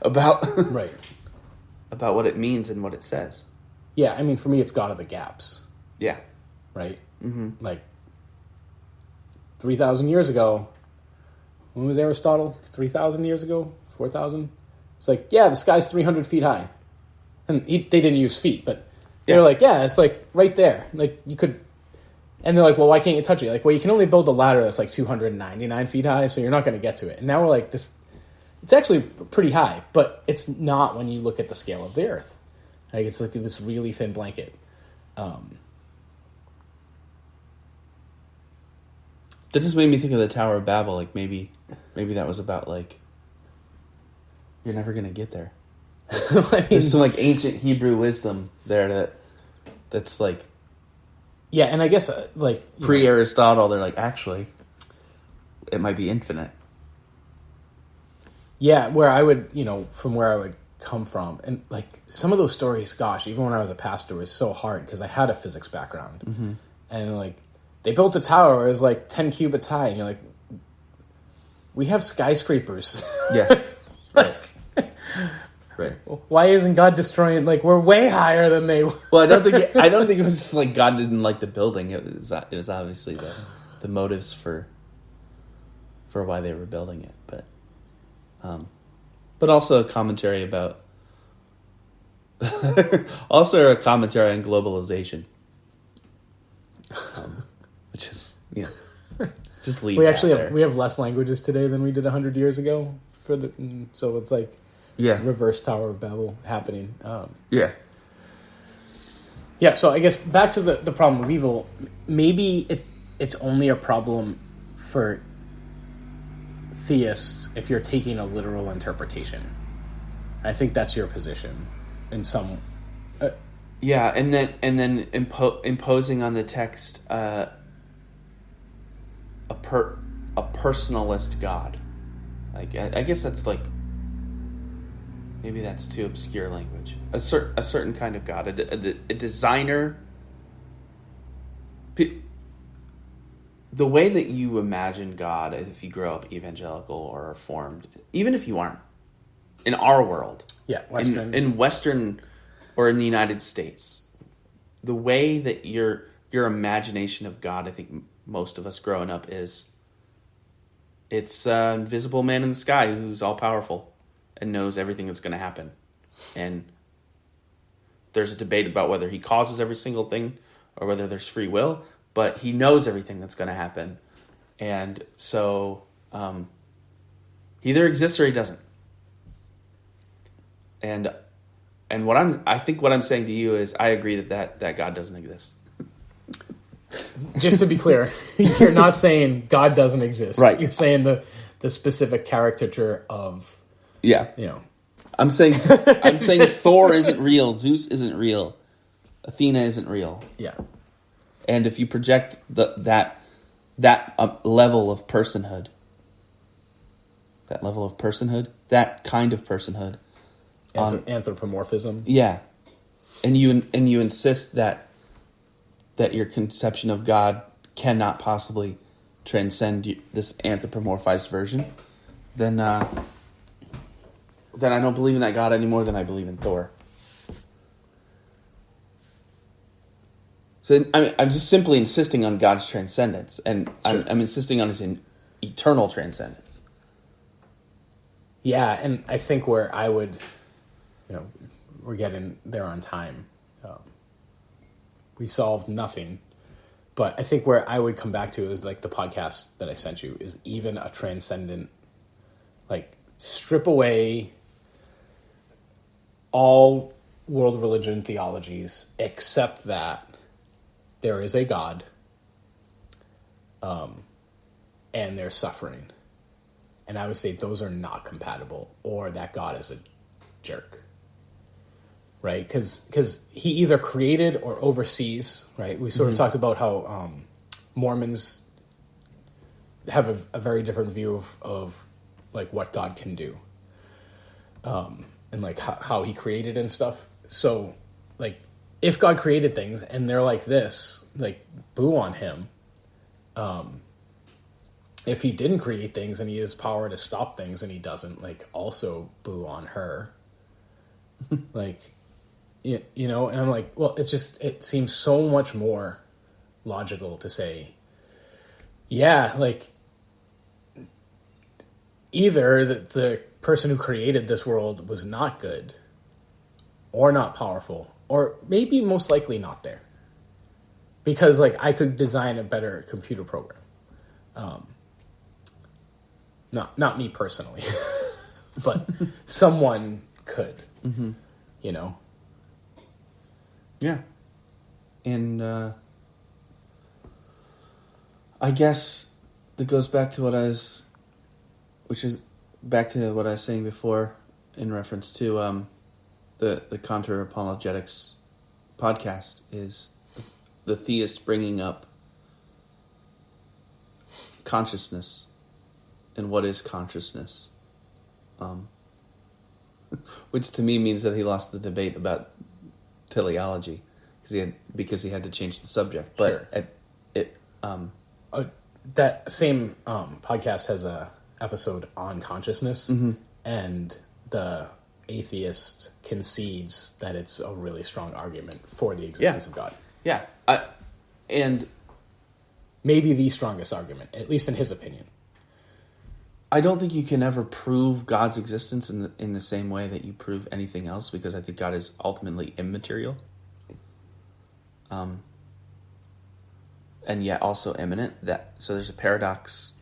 about right. about what it means and what it says. Yeah, I mean, for me, it's God of the gaps. Yeah. Right? Mm-hmm. Like, 3,000 years ago, when was Aristotle? 3,000 years ago? 4,000? It's like, yeah, the sky's 300 feet high. And they didn't use feet, but they were like, yeah, it's like right there. Like, you could... And they're like, well, why can't you touch it? Like, well, you can only build a ladder that's like 299 feet high, so you're not going to get to it. And now we're like, this... It's actually pretty high, but it's not when you look at the scale of the Earth. Like, it's like this really thin blanket. That just made me think of the Tower of Babel. Like, maybe that was about, like, you're never going to get there. I mean, there's some, like, ancient Hebrew wisdom there that's, like... Yeah, and I guess, like... Pre-Aristotle, they're like, actually, it might be infinite. Yeah, where I would, from where I would come from. And, like, some of those stories, gosh, even when I was a pastor, was so hard because I had a physics background. Mm-hmm. And, like, they built a tower, it was, like, 10 cubits high. And you're like, we have skyscrapers. Yeah. Right. Right. Why isn't God destroying? Like, we're way higher than they were. Well, I don't think it was just like God didn't like the building. It was obviously the motives for why they were building it, but also a commentary about also a commentary on globalization, which is just leave. We actually we have less languages today than we did 100 years ago so it's like. Yeah. Reverse Tower of Babel happening. Yeah. Yeah, so I guess back to the problem of evil, maybe it's only a problem for theists if you're taking a literal interpretation. I think that's your position in some... yeah, and then imposing on the text a personalist God. Like, I guess that's like... Maybe that's too obscure language. A certain kind of God, a designer. The way that you imagine God, if you grow up evangelical or reformed, even if you aren't, in our world, in Western or in the United States, the way that your imagination of God, I think most of us growing up it's an invisible man in the sky who's all powerful and knows everything that's going to happen. And there's a debate about whether he causes every single thing or whether there's free will, but he knows everything that's going to happen. And so he either exists or he doesn't. And I think what I'm saying to you is I agree that God doesn't exist. Just to be clear, you're not saying God doesn't exist. Right. You're saying the specific caricature of... Yeah. I'm saying Thor isn't real, Zeus isn't real, Athena isn't real. Yeah. And if you project that level of personhood, that kind of personhood, anthropomorphism. Yeah. And you insist that your conception of God cannot possibly transcend this anthropomorphized version, then I don't believe in that God any more than I believe in Thor. So I'm just simply insisting on God's transcendence, and sure. I'm insisting on his eternal transcendence. Yeah, and I think where I would, we're getting there on time. We solved nothing, but I think where I would come back to is like the podcast that I sent you is even a transcendent, like strip away all world religion theologies except that there is a God, and there's suffering. And I would say those are not compatible, or that God is a jerk, right? Because he either created or oversees, right? We sort of talked about how Mormons have a very different view of like what God can do. And like how he created and stuff. So like if God created things and they're like this, like boo on him. if he didn't create things and he has power to stop things and he doesn't, like, also boo on her. Like, you know, and I'm like, well, it seems so much more logical to say, yeah, like, either the person who created this world was not good or not powerful, or maybe most likely not there. Because, like, I could design a better computer program. Not me personally, but someone could, you know? Yeah. And I guess that goes back to what I was saying before in reference to the Counter-Apologetics podcast, is the theist bringing up consciousness and what is consciousness, which to me means that he lost the debate about teleology because he had to change the subject. But sure. That same podcast has a episode on consciousness, and the atheist concedes that it's a really strong argument for the existence of God. Yeah, and maybe the strongest argument, at least in his opinion. I don't think you can ever prove God's existence in the same way that you prove anything else, because I think God is ultimately immaterial, and yet also immanent. So there's a paradox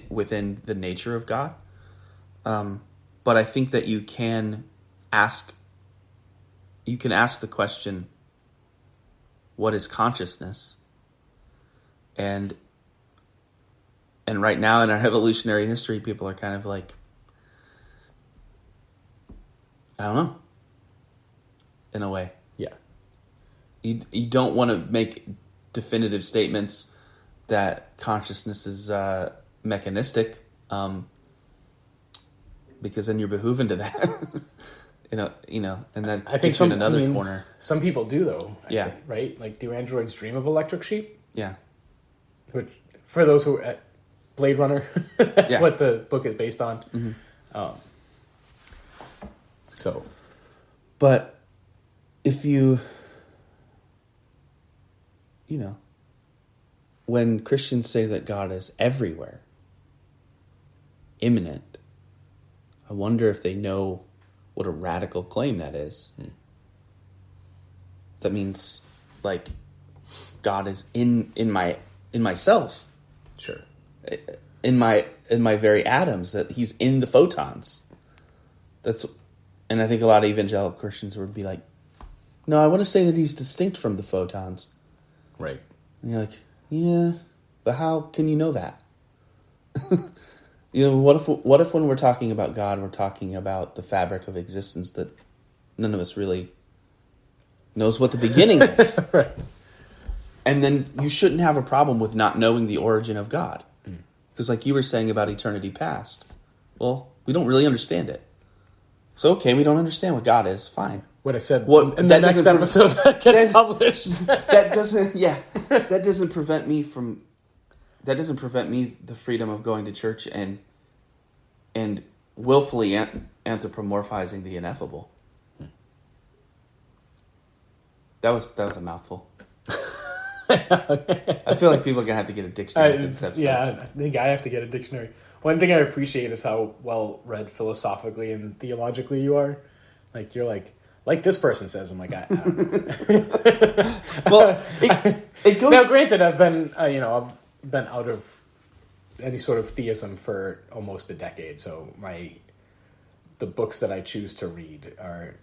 within the nature of God. But I think that you can ask the question, what is consciousness? And right now in our evolutionary history, people are kind of like, I don't know, in a way. Yeah. You don't want to make definitive statements that consciousness is mechanistic, because then you're behooving to that. you know, and that I think in another corner. Some people do, though. I Yeah. think, right? Like, do androids dream of electric sheep? Yeah. Which, for those who Blade Runner, that's what the book is based on. But if you know, when Christians say that God is everywhere, immanent, I wonder if they know what a radical claim that is. That means, like, God is in my cells. Sure. In my very atoms, that he's in the photons. And I think a lot of evangelical Christians would be like, no, I want to say that he's distinct from the photons. Right. And you're like, yeah, but how can you know that? You know, what if when we're talking about God, we're talking about the fabric of existence that none of us really knows what the beginning is? Right. And then you shouldn't have a problem with not knowing the origin of God. Because like you were saying about eternity past, well, we don't really understand it. So, okay, we don't understand what God is. Fine. What I said in the next episode that gets published. That doesn't prevent me the freedom of going to church and willfully anthropomorphizing the ineffable. That was a mouthful. I feel like people are going to have to get a dictionary for this episode. Yeah, I think I have to get a dictionary. One thing I appreciate is how well read philosophically and theologically you are. Like, you're like this person says. I'm like, I don't know. Well, it goes... Now, granted, I've been out of any sort of theism for almost a decade, so the books that I choose to read are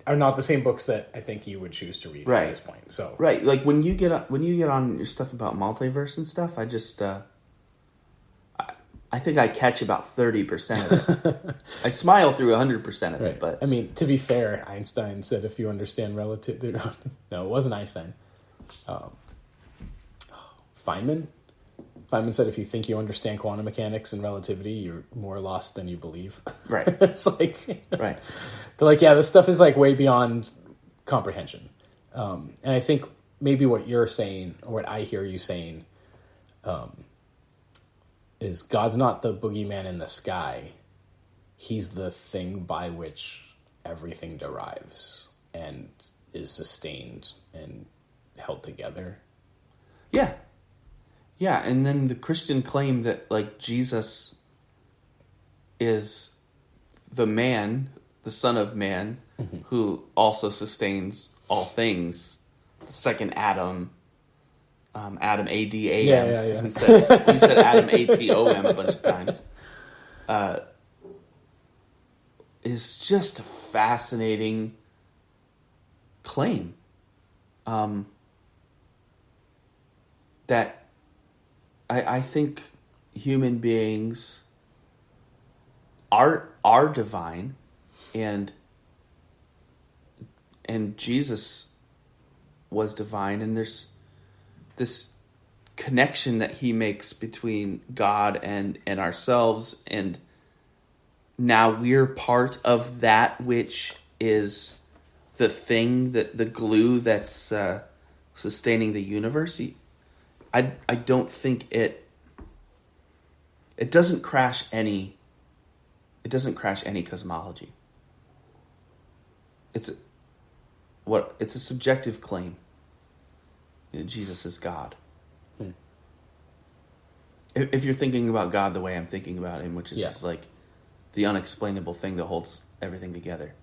not the same books that I think you would choose to read at this point. So right, like when you get on your stuff about multiverse and stuff, I just I think I catch about 30% of it. I smile through 100% of it, but I mean, to be fair, Einstein said if you understand relativity, no, it wasn't Einstein. Feynman said if you think you understand quantum mechanics and relativity, you're more lost than you believe. Right. It's like, right. They're like, yeah, this stuff is like way beyond comprehension. And I think maybe what you're saying, or what I hear you saying, is God's not the boogeyman in the sky. He's the thing by which everything derives and is sustained and held together. Yeah. Yeah, and then the Christian claim that, like, Jesus is the man, the Son of Man, who also sustains all things. The second Adam, Adam A-D-A-M. Yeah. We said Adam A-T-O-M a bunch of times. Is just a fascinating claim. That I think human beings are divine, and Jesus was divine, and there's this connection that he makes between God and ourselves, and now we're part of that which is the thing, that the glue that's sustaining the universe. I don't think it doesn't crash any cosmology. It's a subjective claim. Jesus is God. If you're thinking about God the way I'm thinking about him, which is just like the unexplainable thing that holds everything together.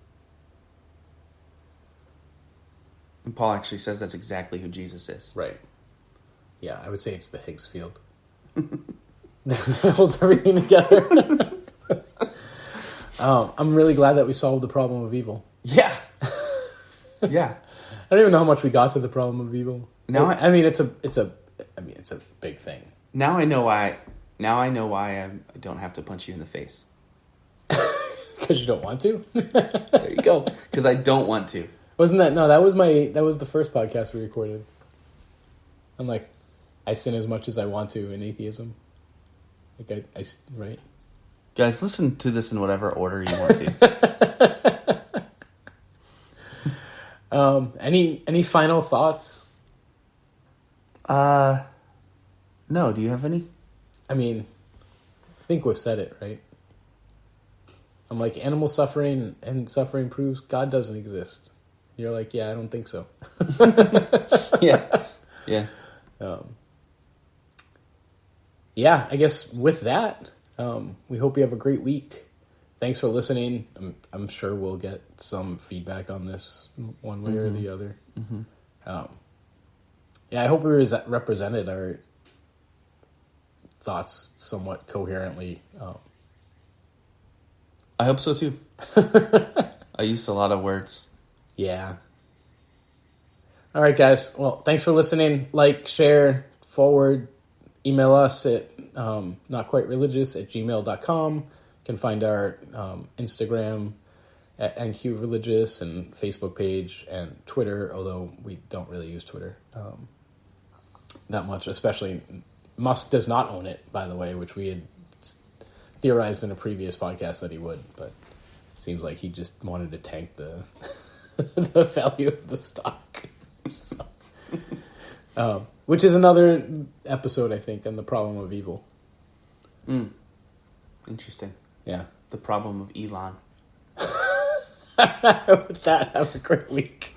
And Paul actually says that's exactly who Jesus is. Right. Yeah, I would say it's the Higgs field. That holds everything together. I'm really glad that we solved the problem of evil. Yeah. Yeah. I don't even know how much we got to the problem of evil. Now it's a big thing. Now I know why I don't have to punch you in the face. Because you don't want to? There you go. Because I don't want to. Wasn't that... No, that was the first podcast we recorded. I'm like, I sin as much as I want to in atheism. Like, right? Guys, listen to this in whatever order you want to. Any final thoughts? No. Do you have any? I mean, I think we've said it, right? I'm like, animal suffering and suffering proves God doesn't exist. You're like, yeah, I don't think so. Yeah. Yeah. Yeah, I guess with that, we hope you have a great week. Thanks for listening. I'm sure we'll get some feedback on this one way or the other. Yeah, I hope we represented our thoughts somewhat coherently. I hope so too. I used a lot of words. Yeah. All right, guys. Well, thanks for listening. Like, share, forward, email us at notquitereligious@gmail.com. You can find our Instagram at NQReligious and Facebook page and Twitter, although we don't really use Twitter that much, especially Musk does not own it, by the way, which we had theorized in a previous podcast that he would, but it seems like he just wanted to tank the the value of the stock. So, which is another episode, I think, on the problem of evil. Interesting. Yeah. The problem of Elon. With that, have a great week.